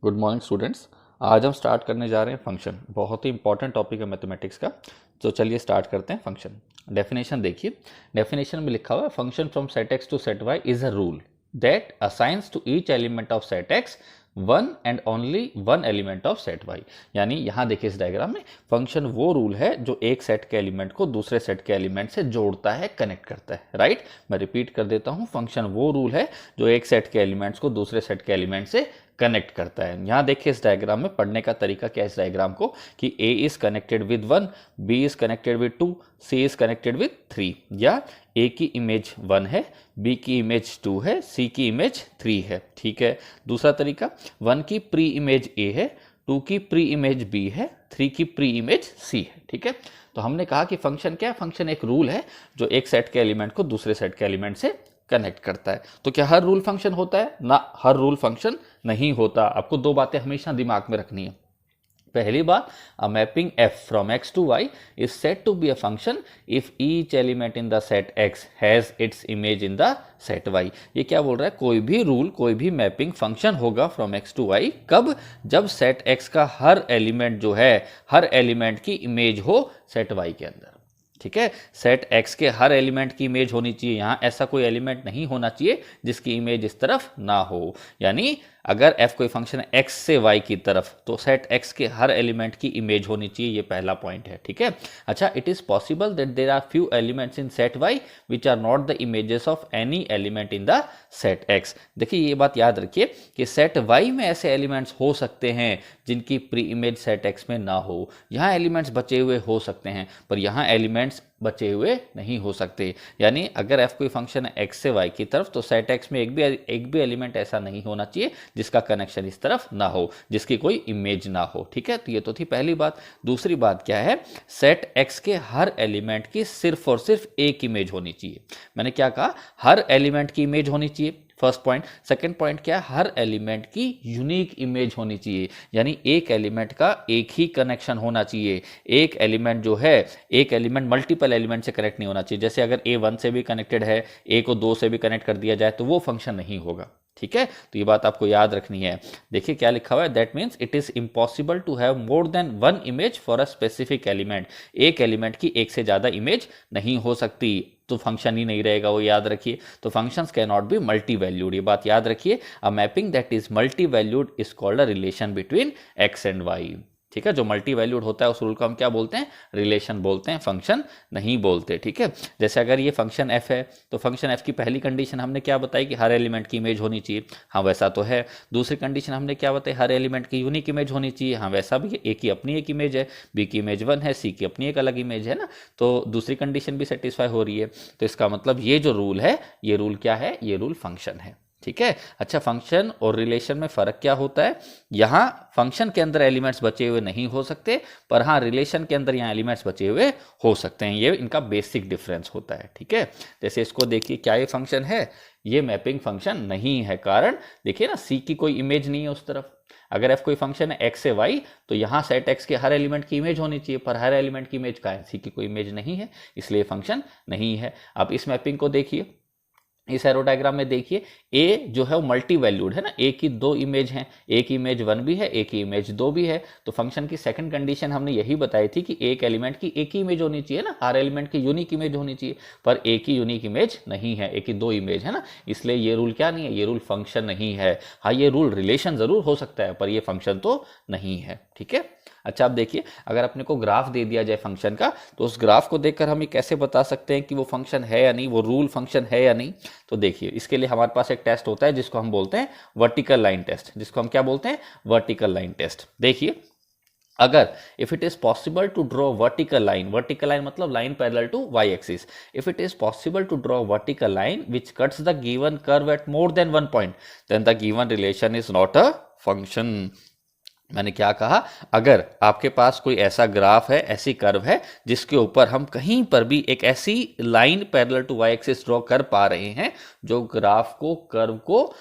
Good morning students. आज हम start करने जा रहे हैं फंक्शन। बहुत ही इंपॉर्टेंट टॉपिक है मैथमेटिक्स का। तो चलिए स्टार्ट करते हैं फंक्शन। डेफिनेशन देखिए, डेफिनेशन में लिखा हुआ है function from set X to set Y is a rule that assigns to each element of set X one and only one element of set Y. यानी यहाँ देखिए इस डायग्राम में फंक्शन वो रूल है जो एक सेट के एलिमेंट को दूसरे सेट के एलिमेंट से जोड़ता है, कनेक्ट करता है। राइट, मैं रिपीट कर देता हूँ, फंक्शन वो रूल है जो एक सेट के एलिमेंट्स को दूसरे सेट के एलिमेंट से कनेक्ट करता है। यहाँ देखिए इस डायग्राम में पढ़ने का तरीका क्या है इस डायग्राम को कि A is connected with 1, B is connected with 2, C is connected with 3, या A की इमेज 1 है, B की इमेज 2 है, C की इमेज 3 है। ठीक है। दूसरा तरीका, 1 की प्री इमेज A है, 2 की प्री इमेज B है, 3 की प्री इमेज C है। ठीक है। तो हमने कहा कि फंक्शन क्या है, फंक्शन एक रूल है जो एक सेट के एलिमेंट को दूसरे सेट के एलिमेंट से कनेक्ट करता है। तो क्या हर रूल फंक्शन होता है? ना, हर रूल फंक्शन नहीं होता। आपको दो बातें हमेशा दिमाग में रखनी है। पहली बात, a mapping f from x to y is said to be a function if each element in the set x has its image in the set y। ये क्या बोल रहा है, कोई भी रूल, कोई भी मैपिंग फंक्शन होगा from x to y कब? जब सेट x का हर एलिमेंट जो है, हर एलिमेंट की इमेज हो सेट y के अंदर। ठीक है। सेट x के हर एलिमेंट की इमेज होनी चाहिए। यहां ऐसा कोई एलिमेंट नहीं होना चाहिए जिसकी इमेज इस तरफ ना हो। यानी अगर f कोई फंक्शन है x से y की तरफ तो सेट x के हर एलिमेंट की इमेज होनी चाहिए। ये पहला पॉइंट है। ठीक है। अच्छा, it is possible that there are few elements in set y which are not the images of any element in the set x। देखिए ये बात याद रखिए कि सेट y में ऐसे एलिमेंट्स हो सकते हैं जिनकी प्री इमेज सेट x में ना हो। यहाँ एलिमेंट्स बचे हुए हो सकते हैं पर यहाँ एलिमेंट्स बचे हुए नहीं हो सकते। यानी अगर f कोई फंक्शन है x से y की तरफ तो सेट x में एक भी एलिमेंट ऐसा नहीं होना चाहिए जिसका कनेक्शन इस तरफ ना हो, जिसकी कोई इमेज ना हो। ठीक है। तो ये तो थी पहली बात। दूसरी बात क्या है, सेट x के हर एलिमेंट की सिर्फ और सिर्फ एक इमेज होनी चाहिए। मैंने क्या कहा, हर एलिमेंट की इमेज होनी चाहिए, फर्स्ट पॉइंट। सेकंड पॉइंट क्या है, हर एलिमेंट की यूनिक इमेज होनी चाहिए। यानी एक एलिमेंट का एक ही कनेक्शन होना चाहिए। एक एलिमेंट जो है, एक एलिमेंट मल्टीपल एलिमेंट से कनेक्ट नहीं होना चाहिए। जैसे अगर A 1 से भी कनेक्टेड है, A को 2 से भी कनेक्ट कर दिया जाए तो वो फंक्शन नहीं होगा। ठीक है। तो ये बात आपको याद रखनी है। देखिए क्या लिखा हुआ है, that means it is impossible to have more than one image for a specific element. एक एलिमेंट की एक से ज्यादा इमेज नहीं हो सकती तो फंक्शन ही नहीं रहेगा, वो याद रखिए। तो functions can not be multi valued, ये बात याद रखिए। A mapping that is multi valued is called a relation between X and Y. ठीक है। जो मल्टी वैल्यूड होता है उस रूल को हम क्या बोलते हैं, रिलेशन बोलते हैं, फंक्शन नहीं बोलते। ठीक है। जैसे अगर ये फंक्शन f है तो फंक्शन f की पहली कंडीशन हमने क्या बताई कि हर एलिमेंट की इमेज होनी चाहिए। हाँ वैसा तो है। दूसरी कंडीशन हमने क्या बताई, हर एलिमेंट की यूनिक इमेज होनी चाहिए। हाँ वैसा भी है। a की अपनी एक इमेज है, b की इमेज 1 है, c की अपनी एक अलग इमेज है ना। तो दूसरी कंडीशन भी सेटिस्फाई हो रही है। तो इसका मतलब ये जो रूल है, ये रूल क्या है, ये रूल फंक्शन है। ठीक है। अच्छा, फंक्शन और रिलेशन में फर्क क्या होता है, यहां फंक्शन के अंदर एलिमेंट्स बचे हुए नहीं हो सकते पर हाँ रिलेशन के अंदर यहां एलिमेंट्स बचे हुए हो सकते हैं। ये इनका बेसिक डिफरेंस होता है। ठीक है। जैसे इसको देखिए, क्या ये फंक्शन है, ये मैपिंग फंक्शन नहीं है। कारण देखिए ना, सी की कोई इमेज नहीं है उस तरफ। अगर एफ कोई फंक्शन है एक्स से वाई तो यहाँ सेट एक्स के हर एलिमेंट की इमेज होनी चाहिए पर हर एलिमेंट की इमेज का है, सी की कोई इमेज नहीं है, इसलिए फंक्शन नहीं है। अब इस मैपिंग को देखिए, इस एरो डायग्राम में देखिए, ए जो है वो मल्टी वैल्यूड है ना, ए की दो इमेज हैं, ए की इमेज 1 भी है, ए की इमेज 2 भी है। तो फंक्शन की सेकंड कंडीशन हमने यही बताई थी कि एक एलिमेंट की एक ही इमेज होनी चाहिए ना, हर एलिमेंट की यूनिक इमेज होनी चाहिए। पर ए की यूनिक इमेज नहीं है, ए की 2 इमेज है ना, इसलिए ये रूल क्या नहीं है, ये रूल फंक्शन नहीं है। हाँ ये रूल रिलेशन जरूर हो सकता है पर ये फंक्शन तो नहीं है। ठीक है। अच्छा, आप देखिए, अगर अपने को ग्राफ दे दिया जाए फंक्शन का तो उस ग्राफ को देखकर हम ये कैसे बता सकते हैं कि वो फंक्शन है या नहीं, वो रूल फंक्शन है या नहीं। तो देखिए, इसके लिए हमारे पास एक टेस्ट होता है जिसको हम बोलते हैं वर्टिकल लाइन टेस्ट, जिसको हम क्या बोलते हैं, वर्टिकल लाइन टेस्ट। देखिए, अगर if it is possible to draw vertical line मतलब line parallel to Y axis, if it is possible to draw vertical line which cuts the given curve at more than one point then the given relation is not a function. मैंने क्या कहा, अगर आपके पास कोई ऐसा graph है, ऐसी curve है जिसके ऊपर हम कहीं पर भी एक ऐसी line parallel to Y axis draw कर पा रहे हैं जो ग्राफ को, कर्व को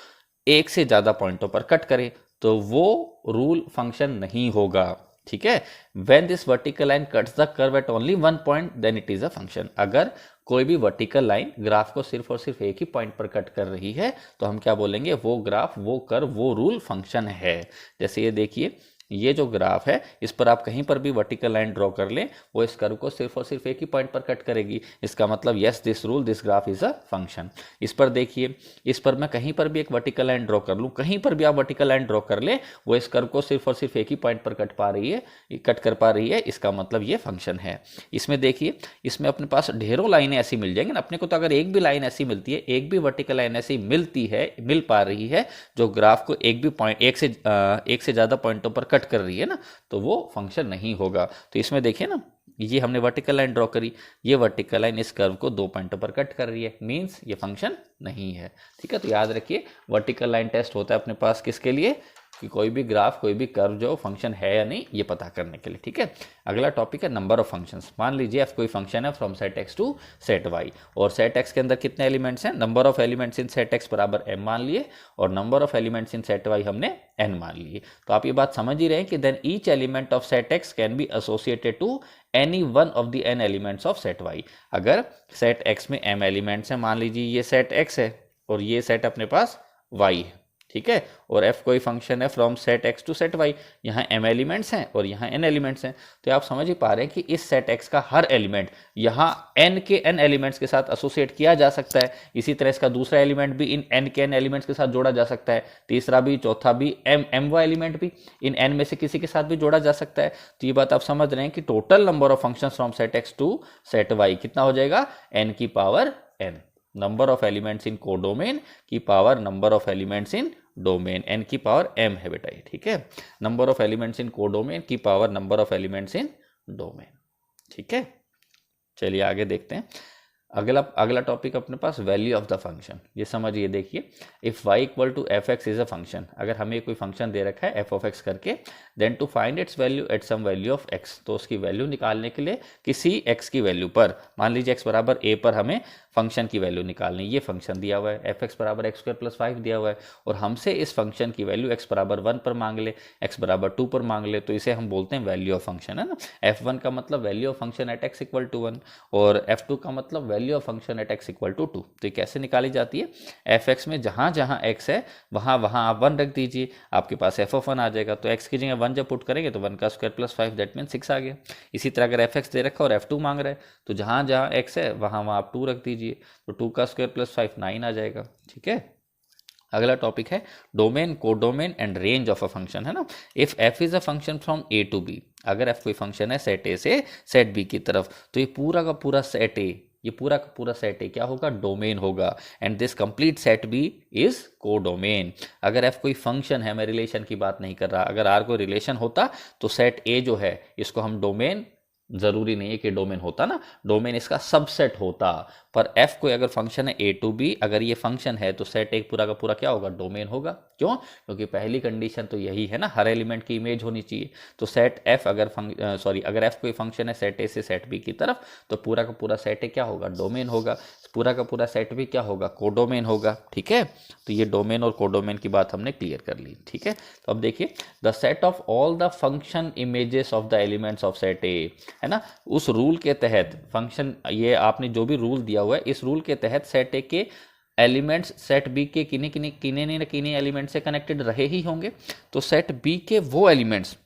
एक से ज्यादा पॉइंटों पर कट करे, तो वो रूल फंक्शन नहीं होगा। ठीक है। When this vertical line cuts the curve at only one point then it is a function। अगर कोई भी वर्टिकल लाइन ग्राफ को सिर्फ और सिर्फ एक ही पॉइंट पर कट कर रही है तो हम क्या बोलेंगे, वो ग्राफ, वो कर्व, वो रूल फंक्शन है। जैसे ये देखिए, ये जो ग्राफ है इस पर आप कहीं पर भी वर्टिकल लाइन ड्रॉ कर लें, वो इस कर्व को सिर्फ और सिर्फ एक ही पॉइंट पर कट करेगी। इसका मतलब yes, this rule, this graph is a function. इस पर देखिए, इस पर मैं कहीं पर भी एक वर्टिकल लाइन ड्रॉ कर लूं, कहीं पर भी आप वर्टिकल लाइन ड्रॉ कर ले, वो इस कर्व को सिर्फ और सिर्फ एक ही पॉइंट पर कट कर पा रही है। इसका मतलब ये फंक्शन है। इसमें देखिए, इसमें अपने पास ढेरों लाइनें ऐसी मिल जाएंगी ना अपने को। तो अगर एक भी लाइन ऐसी मिलती है, एक भी वर्टिकल लाइन ऐसी मिल पा रही है जो ग्राफ को एक से ज्यादा पॉइंटों पर कट कर रही है ना, तो वो फंक्शन नहीं होगा। तो इसमें देखिए ना, ये हमने वर्टिकल लाइन ड्रॉ करी, ये वर्टिकल लाइन इस कर्व को 2 पॉइंटों पर कट कर रही है, मींस ये फंक्शन नहीं है। ठीक है, तो याद रखिए, वर्टिकल लाइन टेस्ट होता है अपने पास किसके लिए, कि कोई भी ग्राफ, कोई भी कर्व जो फंक्शन है या नहीं, ये पता करने के लिए। ठीक है, अगला टॉपिक है नंबर ऑफ फंक्शंस। मान लीजिए f कोई फंक्शन है from set x to set y, और सेट x के अंदर कितने एलिमेंट्स हैं, number of elements in set x बराबर m मान लिए, और number of elements in set y हमने n मान लिए। तो आप ये बात समझ ही रहे हैं कि then each element of set x can be associated to any one of the n elements of set y। अगर सेट x में m एलिमेंट्स हैं, मान लीजिए ये सेट x है और ये सेट अपने पास y है, ठीक है, और f कोई फंक्शन है from set x to set y, यहाँ m एलिमेंट्स हैं और यहाँ n एलिमेंट्स हैं। तो आप समझ ही पा रहे हैं कि इस सेट x का हर एलिमेंट यहाँ n के n एलिमेंट्स के साथ एसोसिएट किया जा सकता है। इसी तरह इसका दूसरा एलिमेंट भी इन n के n एलिमेंट्स के साथ जोड़ा जा सकता है, तीसरा भी, चौथा भी, m एलिमेंट भी इन n में से किसी के साथ भी जोड़ा जा सकता है। तो ये बात आप समझ रहे हैं कि total number of function from set x to set y कितना हो जाएगा, n की power n। Number of elements in codomain की power number of elements in domain, n की पावर m है बेटा ये। ठीक है, number of elements in codomain की power number of elements in domain. ठीक है, चलिए आगे देखते हैं। अगला टॉपिक अपने पास वैल्यू ऑफ द फंक्शन। ये समझिए, देखिए, if y equal to F X is a function, अगर हमें कोई फंक्शन दे रखा है f ऑफ x करके, then to find its value at some value of x, तो उसकी वैल्यू निकालने के लिए किसी x की वैल्यू पर, मान लीजिए x बराबर a पर हमें फंक्शन की वैल्यू निकालनी, ये फंक्शन दिया हुआ है एफ एक्स बराबर एक्स स्क्वायर प्लस 5 दिया हुआ है, और हमसे इस फंक्शन की वैल्यू x बराबर 1 पर मांग ले, x बराबर 2 पर मांग ले, तो इसे हम बोलते हैं वैल्यू ऑफ फंक्शन, है ना। f1 का मतलब value of function at x equal to 1, और f2 का मतलब value of function at x equal to 2। तो ये कैसे निकाली जाती है, एफ एक्स में जहां जहां x है वहां वहां आप 1 रख दीजिए, आपके पास f ऑफ 1 आ जाएगा। तो x की जगह 1 जब पुट करेंगे तो 1 का स्क्वायर प्लस 5, दैट मीन 6 आ गया। इसी तरह अगर एफ एक्स दे रखा और f2 मांग रहा है, तो जहां जहां x है वहां वहां आप 2 रख दीजिए, तो 2 का स्क्वायर प्लस 5 9 आ जाएगा। ठीक है, अगला टॉपिक है domain, codomain and range of a function, है ना। If f is a function from a to b, अगर f कोई फंक्शन है सेट a से सेट b की तरफ, तो ये पूरा का पूरा सेट a, ये पूरा का पूरा सेट ए क्या होगा, डोमेन होगा, and this complete set B is codomain. अगर f कोई फंक्शन है, मैं रिलेशन की बात नहीं कर रहा, अगर r कोई रिलेशन होता तो सेट ए जो है इसको हम डोमेन, जरूरी नहीं है कि डोमेन होता ना, डोमेन इसका सबसेट होता, पर f कोई अगर फंक्शन है a टू b, अगर ये फंक्शन है तो सेट एक पूरा का पूरा क्या होगा, डोमेन होगा। क्यों, क्योंकि पहली कंडीशन तो यही है ना, हर एलिमेंट की इमेज होनी चाहिए। तो सेट f अगर अगर f कोई फंक्शन है सेट a से सेट b की तरफ, तो पूरा का पूरा सेट a क्या होगा, डोमेन होगा, पूरा का पूरा सेट भी क्या होगा, कोडोमेन होगा। ठीक है, तो ये डोमेन और कोडोमेन की बात हमने क्लियर कर ली। ठीक है, तो अब देखिए, the set of all the function images of the elements of set ए, है ना, उस रूल के तहत फंक्शन, ये आपने जो भी रूल दिया हुआ है, इस रूल के तहत सेट ए के एलिमेंट्स सेट बी के किन्हीं एलिमेंट से कनेक्टेड रहे ही होंगे। तो सेट बी के वो एलिमेंट्स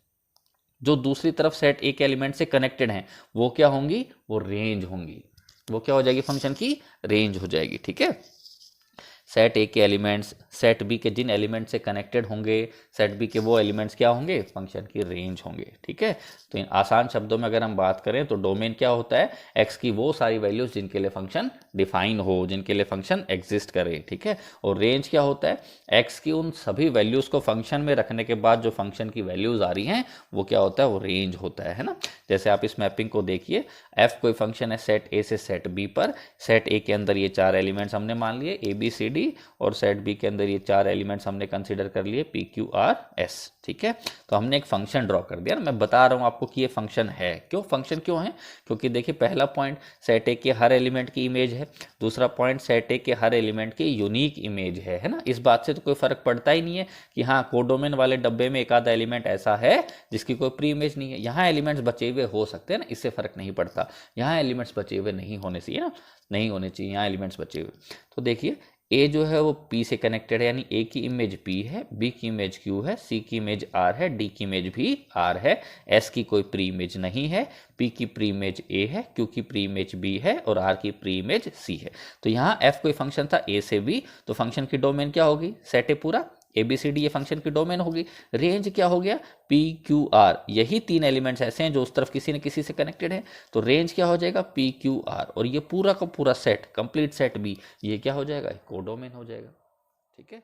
जो दूसरी तरफ सेट ए के एलिमेंट से कनेक्टेड हैं, वो क्या होंगी, वो रेंज होंगी, वो क्या हो जाएगी, फंक्शन की रेंज हो जाएगी। ठीक है, सेट ए के एलिमेंट्स सेट बी के जिन एलिमेंट से कनेक्टेड होंगे, सेट बी के वो एलिमेंट्स क्या होंगे, फंक्शन की रेंज होंगे। ठीक है, तो इन आसान शब्दों में अगर हम बात करें तो डोमेन क्या होता है, एक्स की वो सारी वैल्यूज जिनके लिए फंक्शन डिफाइन हो, जिनके लिए फंक्शन एग्जिस्ट करे। ठीक है, और रेंज क्या होता है, एक्स की उन सभी वैल्यूज को फंक्शन में रखने के बाद जो फंक्शन की वैल्यूज आ रही हैं, वो क्या होता है, वो रेंज होता है ना। जैसे आप इस मैपिंग को देखिए, एफ कोई फंक्शन है सेट ए से सेट बी पर, सेट ए के अंदर ये 4 एलिमेंट्स हमने मान लिए, A B C D, D, और सेट बी के अंदर ये 4 एलिमेंट्स हमने कंसिडर कर लिए पी क्यू आर एस। ठीक है, तो हमने एक फंक्शन ड्रॉ कर दिया। मैं बता रहा हूँ आपको कि ये फंक्शन है। क्यों फंक्शन क्यों है? क्योंकि देखिए पहला पॉइंट सेट ए के हर एलिमेंट की इमेज है, दूसरा पॉइंट सेट ए के हर एलिमेंट की यूनिक इमेज है ना। इस बात से तो कोई फर्क पड़ता ही नहीं है कि हाँ कोडोमेन वाले डब्बे में एक आधा एलिमेंट ऐसा है जिसकी कोई प्री इमेज नहीं है। यहाँ एलिमेंट्स बचे हुए हो सकते हैं ना, इससे फर्क नहीं पड़ता। यहाँ एलिमेंट्स बचे हुए नहीं होने चाहिए ना, नहीं होने चाहिए यहाँ एलिमेंट्स बचे हुए। तो देखिए ए जो है वो पी से कनेक्टेड है, यानी ए की इमेज पी है, बी की इमेज क्यू है, सी की इमेज आर है, डी की इमेज भी आर है, एस की कोई प्री इमेज नहीं है, पी की प्री इमेज ए है, क्यू की प्री इमेज बी है और आर की प्री इमेज सी है। तो यहाँ एफ कोई फंक्शन था ए से बी, तो फंक्शन की डोमेन क्या होगी? सेट ए पूरा ए बी सी डी ये फंक्शन की डोमेन होगी। रेंज क्या हो गया? पी क्यू आर, यही 3 एलिमेंट्स ऐसे हैं जो उस तरफ किसी न किसी से कनेक्टेड है, तो रेंज क्या हो जाएगा? पी क्यू आर, और ये पूरा का पूरा सेट, कंप्लीट सेट बी, ये क्या हो जाएगा? कोडोमेन हो जाएगा। ठीक है,